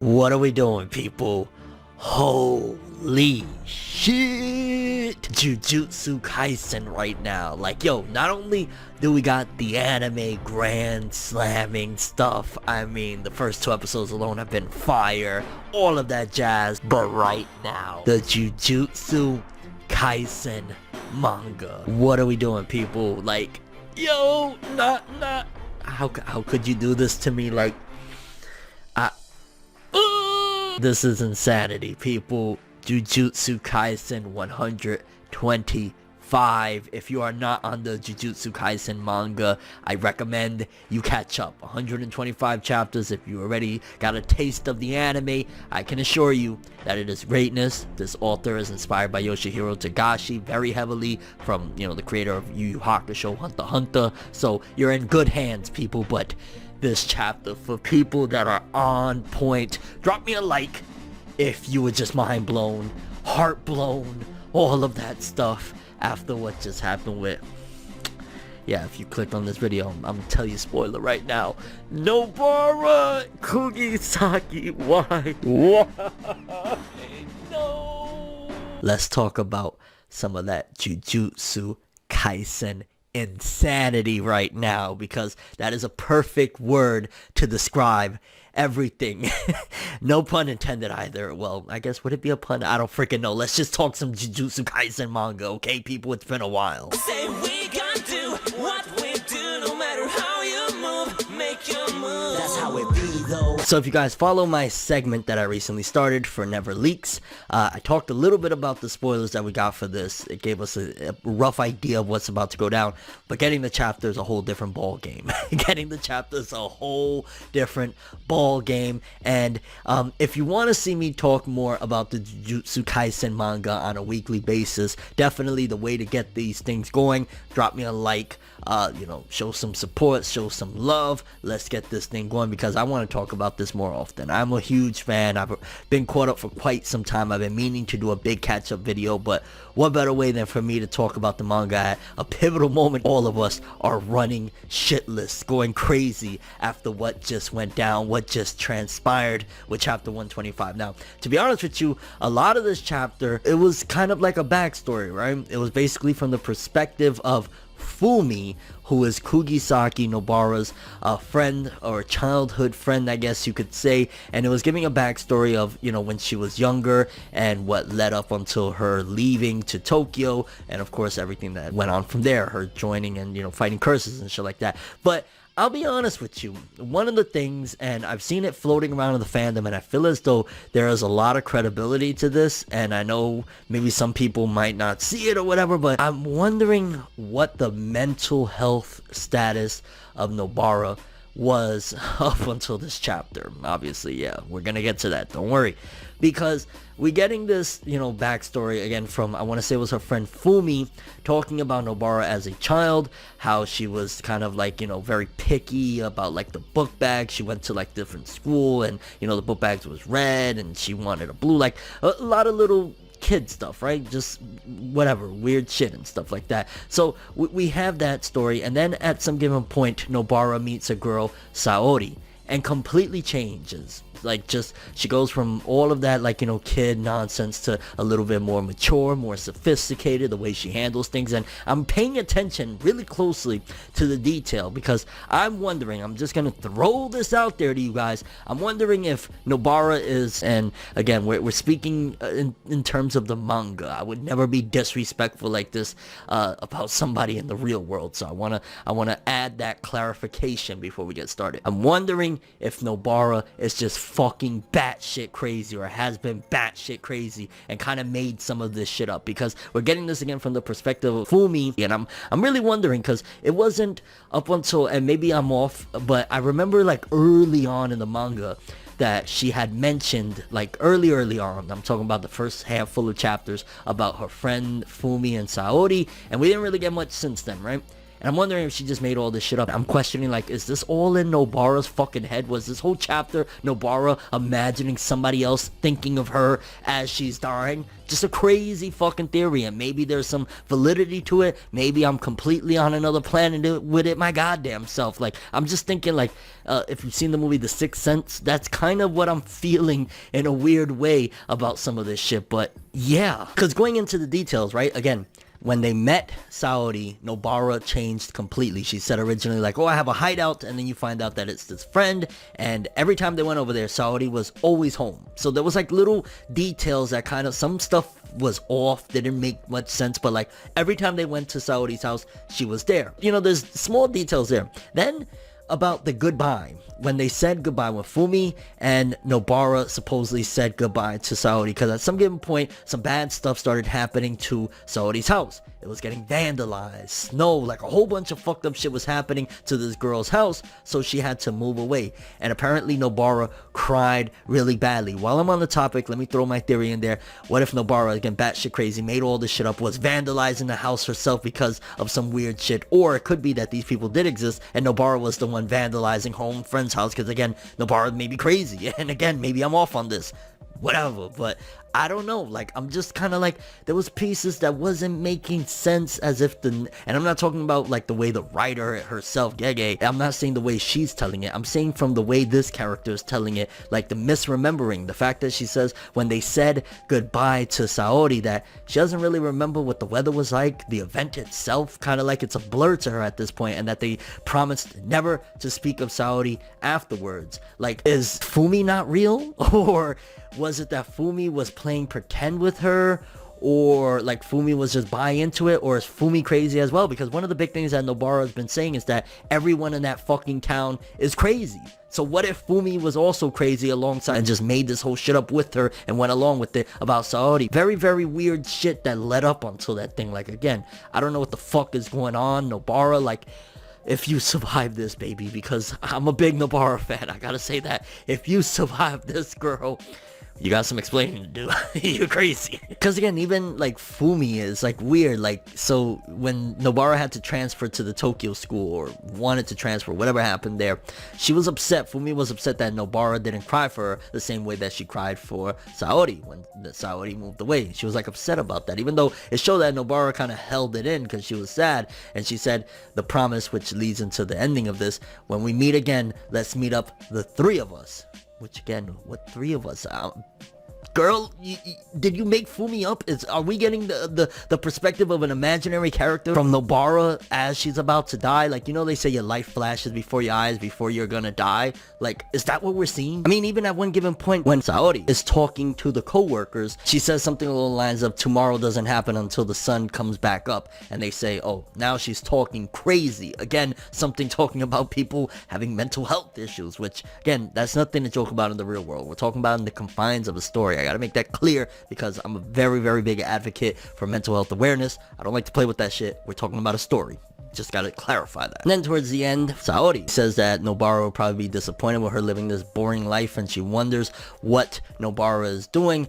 What are we doing, people? Holy shit! Jujutsu Kaisen right now. Like, yo, not only do we got the anime grand slamming stuff, I mean, the first two episodes alone have been fire, all of that jazz, but right now, the Jujutsu Kaisen manga. What are we doing, people? Like, yo, how could you do this to me? Like, this is insanity, people. Jujutsu Kaisen 125. If you are not on the Jujutsu Kaisen manga, I recommend you catch up. 125 chapters. If you already got a taste of the anime, I can assure you that it is greatness. This author is inspired by Yoshihiro Togashi very heavily from, the creator of Yu Yu Hakusho, Hunter x Hunter. So you're in good hands, people, but this chapter for people that are on point. Drop me a like if you were just mind blown, heart blown, all of that stuff after what just happened with, if you clicked on this video, I'm gonna tell you spoiler right now. Nobara Kugisaki, why? No. Let's talk about some of that Jujutsu Kaisen insanity right now, because that is a perfect word to describe everything. No pun intended either. Well, I guess, would it be a pun? I don't freaking know. Let's just talk some Jujutsu Kaisen manga, okay, people? It's been a while. Say we gonna do what we do, no matter how you move, make your move. That's how it be, though. So if you guys follow my segment that I recently started for Never Leaks, I talked a little bit about the spoilers that we got for this. It gave us a rough idea of what's about to go down, but getting the chapter is a whole different ball game. Getting the chapter is a whole different ball game. And if you want to see me talk more about the Jujutsu Kaisen manga on a weekly basis, definitely the way to get these things going, drop me a like, show some support, show some love. Let's get this thing going, because I want to talk about this more often. I'm a huge fan. I've been caught up for quite some time. I've been meaning to do a big catch-up video, but what better way than for me to talk about the manga at a pivotal moment? All of us are running shitless, going crazy after what just went down, what just transpired with chapter 125. Now, to be honest with you, a lot of this chapter, it was kind of like a backstory, right? It was basically from the perspective of Fumi, who is Kugisaki Nobara's friend, or childhood friend, I guess you could say, and it was giving a backstory of, when she was younger and what led up until her leaving to Tokyo, and of course everything that went on from there, her joining and, fighting curses and shit like that. But I'll be honest with you, one of the things, and I've seen it floating around in the fandom, and I feel as though there is a lot of credibility to this, and I know maybe some people might not see it or whatever, but I'm wondering what the mental health status of Nobara was up until this chapter. Obviously, we're gonna get to that, don't worry, because we're getting this, backstory again from, I want to say it was her friend Fumi, talking about Nobara as a child, how she was kind of like, very picky about like the book bag. She went to like different school, and the book bags was red and she wanted a blue, like a lot of little kid stuff, right? Just whatever, weird shit and stuff like that. So we have that story, and then at some given point, Nobara meets a girl, Saori, and completely changes. Like, just, she goes from all of that, like, kid nonsense to a little bit more mature, more sophisticated, the way she handles things. And I'm paying attention really closely to the detail, because I'm wondering, I'm just gonna throw this out there to you guys, I'm wondering if Nobara is, and again, we're speaking in terms of the manga, I would never be disrespectful like this about somebody in the real world, so I wanna add that clarification before we get started. I'm wondering if Nobara is just fucking batshit crazy, or has been batshit crazy and kind of made some of this shit up, because we're getting this again from the perspective of Fumi, and I'm really wondering, because it wasn't up until, and maybe I'm off, but I remember like early on in the manga that she had mentioned, like early on, I'm talking about the first handful of chapters, about her friend Fumi and Saori, and we didn't really get much since then, right? And I'm wondering if she just made all this shit up. I'm questioning, like, is this all in Nobara's fucking head? Was this whole chapter Nobara imagining somebody else thinking of her as she's dying? Just a crazy fucking theory, and maybe there's some validity to it. Maybe I'm completely on another planet with it my goddamn self. Like, I'm just thinking, like, if you've seen the movie The Sixth Sense, that's kind of what I'm feeling in a weird way about some of this shit. But yeah, because going into the details, right, again, when they met Saori, Nobara changed completely. She said originally, like, oh, I have a hideout, and then you find out that it's this friend, and every time they went over there, Saori was always home. So there was, like, little details that kind of, some stuff was off, didn't make much sense, but, like, every time they went to Saori's house, she was there. You know, there's small details there. Then, about the goodbye, when they said goodbye, when Fumi and Nobara supposedly said goodbye to Saori, because at some given point, some bad stuff started happening to Saori's house. It was getting vandalized, snow, like a whole bunch of fucked up shit was happening to this girl's house, so she had to move away. And apparently Nobara cried really badly. While I'm on the topic, let me throw my theory in there. What if Nobara, again, batshit crazy, made all this shit up, was vandalizing the house herself because of some weird shit? Or it could be that these people did exist, and Nobara was the one vandalizing her own friend's house, because again, Nobara may be crazy, and again, maybe I'm off on this. Whatever, but I don't know, like, I'm just kind of like, there was pieces that wasn't making sense, as if and I'm not talking about, like, the way the writer herself, Gege, I'm not saying the way she's telling it, I'm saying from the way this character is telling it, like, the misremembering, the fact that she says, when they said goodbye to Saori, that she doesn't really remember what the weather was like, the event itself, kind of like it's a blur to her at this point, and that they promised never to speak of Saori afterwards. Like, is Fumi not real? Or was it that Fumi was playing pretend with her, or like Fumi was just buying into it, or is Fumi crazy as well? Because one of the big things that Nobara has been saying is that everyone in that fucking town is crazy. So what if Fumi was also crazy alongside and just made this whole shit up with her and went along with it about Saori? Very, very weird shit that led up until that thing. Like, again, I don't know what the fuck is going on. Nobara, like, if you survive this, baby, because I'm a big Nobara fan, I gotta say that. If you survive this, girl, you got some explaining to do. You're crazy. Because again, even like Fumi is like weird. Like, so when Nobara had to transfer to the Tokyo school, or wanted to transfer, whatever happened there, she was upset. Fumi was upset that Nobara didn't cry for her the same way that she cried for Saori when Saori moved away. She was like upset about that, even though it showed that Nobara kind of held it in because she was sad. And she said the promise, which leads into the ending of this, when we meet again, let's meet up, the three of us. Which again, what three of us? Girl, did you make Fumi up? Are we getting the perspective of an imaginary character from Nobara as she's about to die? Like, you know, they say your life flashes before your eyes before you're gonna die. Like, is that what we're seeing? I mean, even at one given point when Saori is talking to the co-workers, she says something along the lines of, tomorrow doesn't happen until the sun comes back up. And they say, oh, now she's talking crazy. Again, something talking about people having mental health issues, which, again, that's nothing to joke about in the real world. We're talking about in the confines of a story. I gotta make that clear, because I'm a very, very big advocate for mental health awareness. I don't like to play with that shit. We're talking about a story. Just gotta clarify that. And then towards the end, Saori says that Nobara will probably be disappointed with her living this boring life, and she wonders what Nobara is doing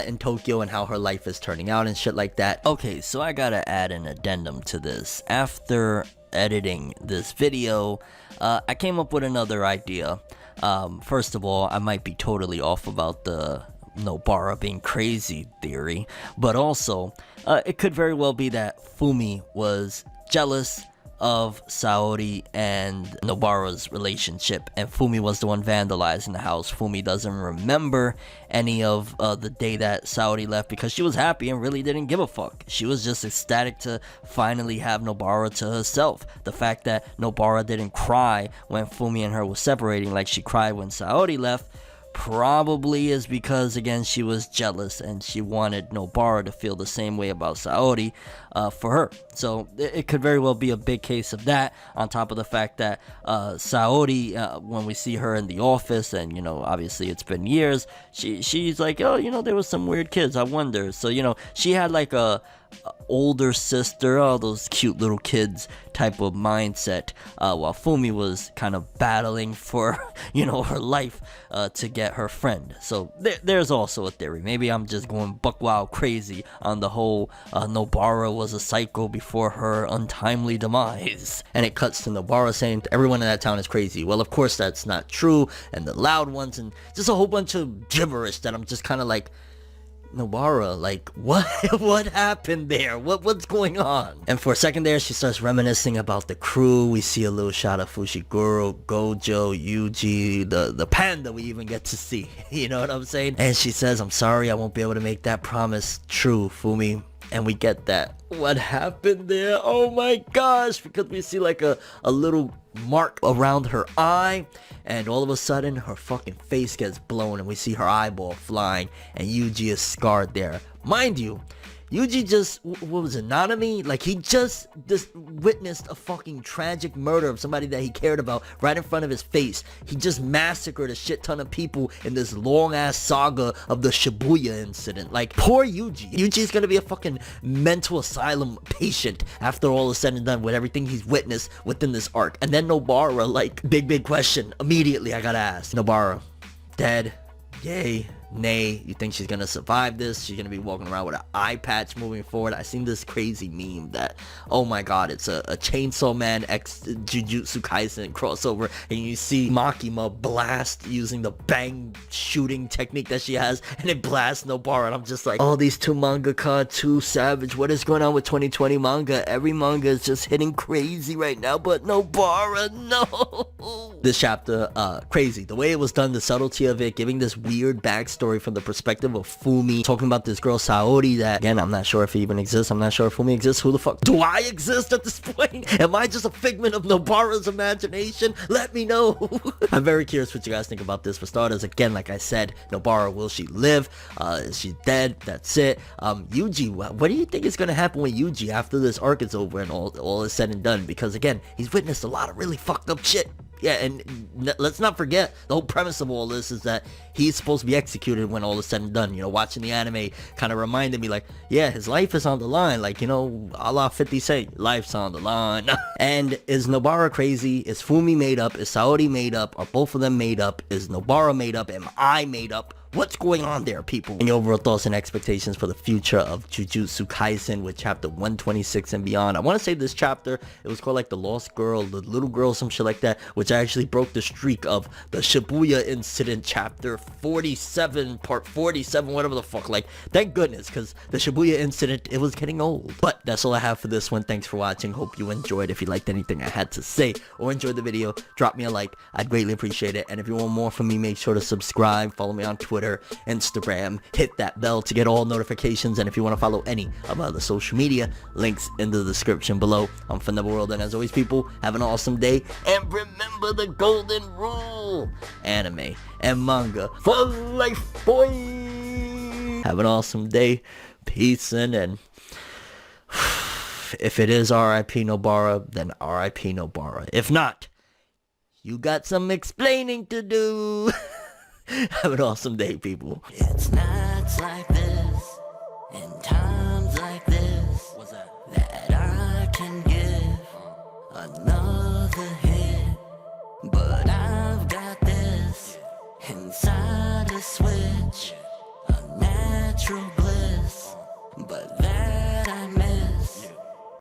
in Tokyo and how her life is turning out and shit like that. Okay, so I gotta add an addendum to this. After editing this video, I came up with another idea. First of all, I might be totally off about the Nobara being crazy theory, but also it could very well be that Fumi was jealous of Saori and Nobara's relationship, and Fumi was the one vandalizing the house. Fumi doesn't remember any of the day that Saori left, because she was happy and really didn't give a fuck. She was just ecstatic to finally have Nobara to herself. The fact that Nobara didn't cry when Fumi and her were separating like she cried when Saori left probably is because, again, she was jealous and she wanted Nobara to feel the same way about Saori for her. So it could very well be a big case of that, on top of the fact that Saori, when we see her in the office, and, you know, obviously it's been years, she's like, oh, you know, there was some weird kids, I wonder. So, you know, she had like a older sister, all those cute little kids type of mindset, while Fumi was kind of battling for, you know, her life to get her friend. So there's also a theory. Maybe I'm just going buck wild crazy on the whole Nobara was was a cycle before her untimely demise. And it cuts to Nobara saying everyone in that town is crazy. Well, of course that's not true, and the loud ones, and just a whole bunch of gibberish that I'm just kind of like, Nobara, like, what what happened there? What's going on? And for a second there, she starts reminiscing about the crew. We see a little shot of Fushiguro, Gojo, Yuji, the panda we even get to see. You know what I'm saying? And she says, I'm sorry, I won't be able to make that promise true, Fumi. And we get that. What happened there? Oh my gosh, because we see like a little mark around her eye, and all of a sudden her fucking face gets blown and we see her eyeball flying, and Yuji is scarred there. Mind you, Yuji just, what was it, Nanami? Like, he just witnessed a fucking tragic murder of somebody that he cared about right in front of his face. He just massacred a shit ton of people in this long-ass saga of the Shibuya incident. Like, poor Yuji. Yuji's gonna be a fucking mental asylum patient after all is said and done with everything he's witnessed within this arc. And then Nobara, like, big question. Immediately, I gotta ask. Nobara, dead? Yay? Nay? You think she's gonna survive this? She's gonna be walking around with an eye patch moving forward? I seen this crazy meme that, oh my god, it's a Chainsaw Man x Jujutsu Kaisen crossover, and you see Makima blast using the bang shooting technique that she has, and it blasts Nobara, and I'm just like, oh, these two mangaka, too savage. What is going on with 2020 manga? Every manga is just hitting crazy right now, but Nobara, no! This chapter, crazy. The way it was done, the subtlety of it, giving this weird backstory from the perspective of Fumi, talking about this girl Saori that, again, I'm not sure if he even exists. I'm not sure if Fumi exists. Who the fuck do I exist at this point? Am I just a figment of Nobara's imagination? Let me know. I'm very curious what you guys think about this. For starters, again, like I said, Nobara, will she live? Is she dead? That's it. Yuji, what do you think is going to happen with Yuji after this arc is over and all is said and done? Because again, he's witnessed a lot of really fucked up shit. Yeah, and let's not forget, the whole premise of all this is that he's supposed to be executed when all is said and done. You know, watching the anime kind of reminded me, like, yeah, his life is on the line. Like, you know, a la 50 Cent, life's on the line. And is Nobara crazy? Is Fumi made up? Is Saori made up? Are both of them made up? Is Nobara made up? Am I made up? What's going on there, people? And your overall thoughts and expectations for the future of Jujutsu Kaisen with chapter 126 and beyond. I want to say this chapter, it was called like the Lost Girl, the Little Girl, some shit like that, which actually broke the streak of the Shibuya incident chapter 47, part 47, whatever the fuck. Like, thank goodness, because the Shibuya incident, it was getting old. But that's all I have for this one. Thanks for watching. Hope you enjoyed. If you liked anything I had to say or enjoyed the video, drop me a like. I'd greatly appreciate it. And if you want more from me, make sure to subscribe. Follow me on Twitter, Instagram, hit that bell to get all notifications, and if you want to follow any of my other social media, links in the description below. I'm ForneverWorld, and as always, people, have an awesome day, and remember the golden rule: anime and manga for life, boy. Have an awesome day, peace, and if it is R.I.P. Nobara, then R.I.P. Nobara. If not, you got some explaining to do. Have an awesome day, people. It's nights like this, and times like this, that I can give another hit. But I've got this inside a switch.